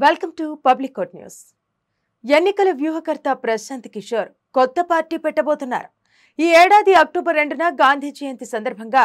Welcome to public quote news. ఎన్నికల వ్యూహకర్త ప్రశాంత్ కిషోర్ కొత్త పార్టీ పెట్టబోతున్నారు. ఈ ఏడాది అక్టోబర్ 2న గాంధీ జయంతి సందర్భంగా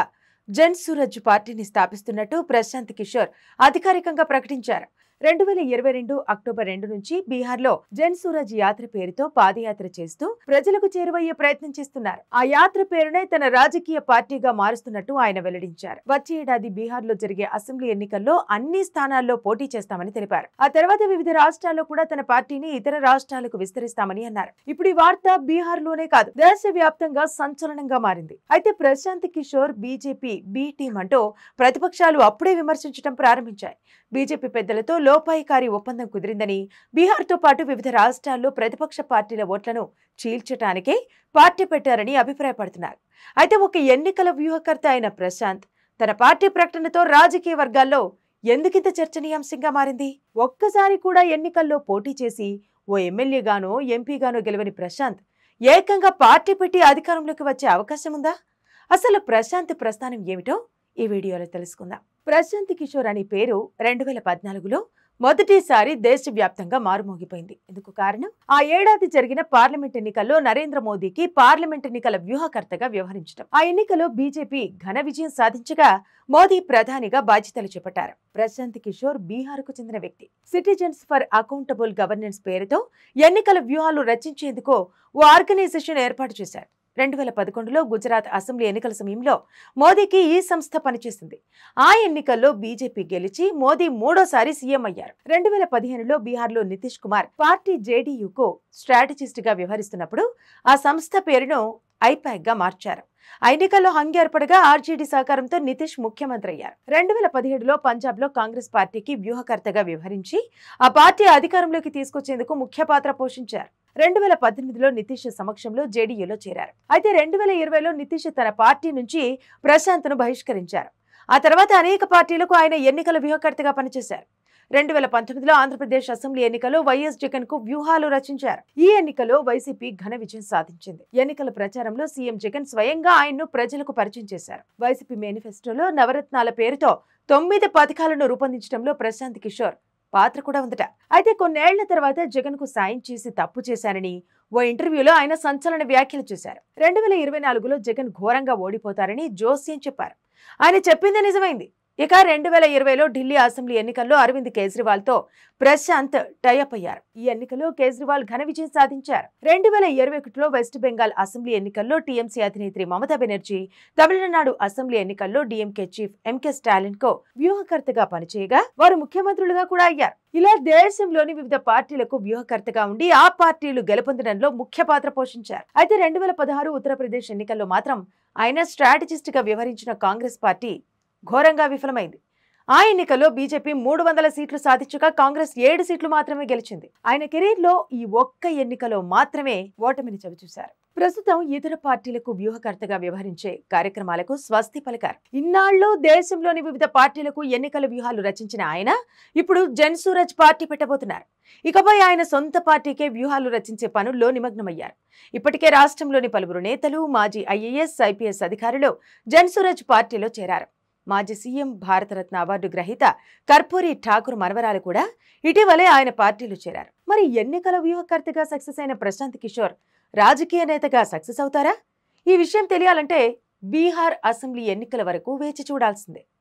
జన్ సూరజ్ పార్టీని స్థాపిస్తున్నట్టు ప్రశాంత్ కిషోర్ అధికారికంగా ప్రకటించారు. 2022 అక్టోబర్ 2 నుంచి బీహార్లో జన్ సూరజ్ యాత్ర పేరుతో పాదయాత్ర చేస్తూ ప్రజలకు చేరువయ్యే ప్రయత్నం చేస్తున్నారు. ఆ యాత్ర పేరునే తన రాజకీయ పార్టీగా మారుస్తున్నట్టు ఆయన వెల్లడించారు. వచ్చే ఏడాది బీహార్లో జరిగే అసెంబ్లీ ఎన్నికల్లో అన్ని స్థానాల్లో పోటీ చేస్తామని తెలిపారు. ఆ తర్వాత వివిధ రాష్ట్రాల్లో కూడా తన పార్టీని ఇతర రాష్ట్రాలకు విస్తరిస్తామని అన్నారు. ఇప్పుడు ఈ వార్త బీహార్లోనే కాదు, దేశవ్యాప్తంగా సంచలనంగా మారింది. అయితే Prashant Kishor BJP B team అంటూ ప్రతిపక్షాలు అప్పుడే విమర్శించడం ప్రారంభించాయి. బీజేపీ పెద్దలతో లోపాయికారి ఒప్పందం కుదిరిందని, బీహార్తో పాటు వివిధ రాష్ట్రాల్లో ప్రతిపక్ష పార్టీల ఓట్లను చీల్చటానికే పార్టీ పెట్టారని అభిప్రాయపడుతున్నారు. అయితే ఒక ఎన్నికల వ్యూహకర్త అయిన ప్రశాంత్ తన పార్టీ ప్రకటనతో రాజకీయ వర్గాల్లో ఎందుకింత చర్చనీయాంశంగా మారింది? ఒక్కసారి కూడా ఎన్నికల్లో పోటీ చేసి ఓ ఎమ్మెల్యేగానో ఎంపీగానో గెలవని ప్రశాంత్ ఏకంగా పార్టీ పెట్టి అధికారంలోకి వచ్చే అవకాశం ఉందా? అసలు ప్రశాంత్ ప్రస్థానం ఏమిటో ఈ వీడియోలో తెలుసుకుందాం. ప్రశాంత్ కిషోర్ అనే పేరు 2014లో మొదటిసారి దేశవ్యాప్తంగా మారుమోగిపోయింది. ఎందుకు కారణం? ఆ ఏడాది జరిగిన పార్లమెంట్ ఎన్నికల్లో నరేంద్ర మోదీకి పార్లమెంట్ ఎన్నికల వ్యూహకర్తగా వ్యవహరించడం. ఆ ఎన్నికలో బీజేపీ ఘన విజయం సాధించగా మోదీ ప్రధానిగా బాధ్యతలు చేపట్టారు. ప్రశాంత్ కిషోర్ బీహార్కు చెందిన వ్యక్తి. సిటిజన్స్ ఫర్ అకౌంటబుల్ గవర్నెన్స్ పేరుతో ఎన్నికల వ్యూహాలు రచించేందుకు ఓ ఆర్గనైజేషన్ ఏర్పాటు చేశారు. 2011లో గుజరాత్ అసెంబ్లీ ఎన్నికల సమయంలో మోదీకి ఈ సంస్థ పనిచేసింది. ఆ ఎన్నికల్లో బీజేపీ గెలిచి మోదీ మూడోసారి సీఎం అయ్యారు. 2015లో బీహార్లో నితీష్ కుమార్ పార్టీ జేడీయూకు స్ట్రాటజిస్ట్ గా వ్యవహరిస్తున్నప్పుడు ఆ సంస్థ పేరును ఐపాక్ గా మార్చారు. ఆ ఎన్నికల్లో హంగ్ ఏర్పడగా ఆర్జేడీ సహకారంతో నితీష్ ముఖ్యమంత్రి అయ్యారు. 2017లో పంజాబ్లో కాంగ్రెస్ పార్టీకి వ్యూహకర్తగా వ్యవహరించి ఆ పార్టీ అధికారంలోకి తీసుకొచ్చేందుకు ముఖ్య పాత్ర పోషించారు. 2018లో నితీష్ సమక్షంలో జేడీయూలో చేరారు. అయితే 2020లో నితీష్ తన పార్టీ నుంచి ప్రశాంత్ను బహిష్కరించారు. ఆ తర్వాత అనేక పార్టీలకు ఆయన ఎన్నికల వ్యూహకర్తగా పనిచేశారు. 2019లో ఆంధ్రప్రదేశ్ అసెంబ్లీ ఎన్నికల్లో వైఎస్ జగన్ కు వ్యూహాలు రచించారు. ఈ ఎన్నికలో వైసీపీ ఘన విజయం సాధించింది. ఎన్నికల ప్రచారంలో సీఎం జగన్ స్వయంగా ఆయన్ను ప్రజలకు పరిచయం చేశారు. వైసీపీ మేనిఫెస్టోలో నవరత్నాల పేరుతో 9 పథకాలను రూపొందించడంలో ప్రశాంత్ కిషోర్ పాత్ర కూడా ఉందట. అయితే కొన్నేళ్ల తర్వాత జగన్ కు సాయం చేసి తప్పు చేశారని ఓ ఇంటర్వ్యూలో ఆయన సంచలన వ్యాఖ్యలు చేశారు. 2024లో జగన్ ఘోరంగా ఓడిపోతారని జోస్యం చెప్పారు. ఆయన చెప్పింది నిజమైంది. ఇక 2020లో ఢిల్లీ అసెంబ్లీ ఎన్నికల్లో అరవింద్ కేజ్రీవాల్ తో ప్రశాంత్ టైఅప్ అయ్యారు. ఈ ఎన్నికల్లో కేజ్రీవాల్ ఘన విజయం సాధించారు. 2021లో వెస్ట్ బెంగాల్ అసెంబ్లీ ఎన్నికల్లో టీఎంసీ అధినేత్రి మమతా బెనర్జీ, తమిళనాడు అసెంబ్లీ ఎన్నికల్లో డీఎంకే చీఫ్ ఎంకే స్టాలిన్ కో వ్యూహకర్తగా పనిచేయగా వారు ముఖ్యమంత్రులుగా కూడా అయ్యారు. ఇలా దేశంలోని వివిధ పార్టీలకు వ్యూహకర్తగా ఉండి ఆ పార్టీలు గెలుపొందడంలో ముఖ్య పాత్ర పోషించారు. అయితే 2016 ఉత్తరప్రదేశ్ ఎన్నికల్లో మాత్రం ఆయన స్ట్రాటజిస్ట్ గా వ్యవహరించిన కాంగ్రెస్ పార్టీ ఘోరంగా విఫలమైంది. ఆ ఎన్నికల్లో బీజేపీ 300 సీట్లు సాధించగా కాంగ్రెస్ 7 సీట్లు మాత్రమే గెలిచింది. ఆయన కెరీర్లో ఈ ఒక్క ఎన్నికలో మాత్రమే ఓటమిని చవిచూశారు. ప్రస్తుతం ఇతర పార్టీలకు వ్యూహకర్తగా వ్యవహరించే కార్యక్రమాలకు స్వస్తి పలికారు. ఇన్నాళ్లు దేశంలోని వివిధ పార్టీలకు ఎన్నికల వ్యూహాలు రచించిన ఆయన ఇప్పుడు జన్ సూరజ్ పార్టీ పెట్టబోతున్నారు. ఇకపై ఆయన సొంత పార్టీకే వ్యూహాలు రచించే పనుల్లో నిమగ్నమయ్యారు. ఇప్పటికే రాష్ట్రంలోని పలువురు నేతలు, మాజీ ఐఏఎస్, ఐపీఎస్ అధికారులు జన్ సూరజ్ పార్టీలో చేరారు. మాజీ సీఎం, భారతరత్న అవార్డు గ్రహీత కర్పూరి ఠాకూర్ మనవరాలు కూడా ఇటీవలే ఆయన పార్టీలో చేరారు. మరి ఎన్నికల వ్యూహకర్తగా సక్సెస్ అయిన ప్రశాంత్ కిషోర్ రాజకీయ నేతగా సక్సెస్ అవుతారా? ఈ విషయం తెలియాలంటే బీహార్ అసెంబ్లీ ఎన్నికల వరకు వేచి చూడాల్సిందే.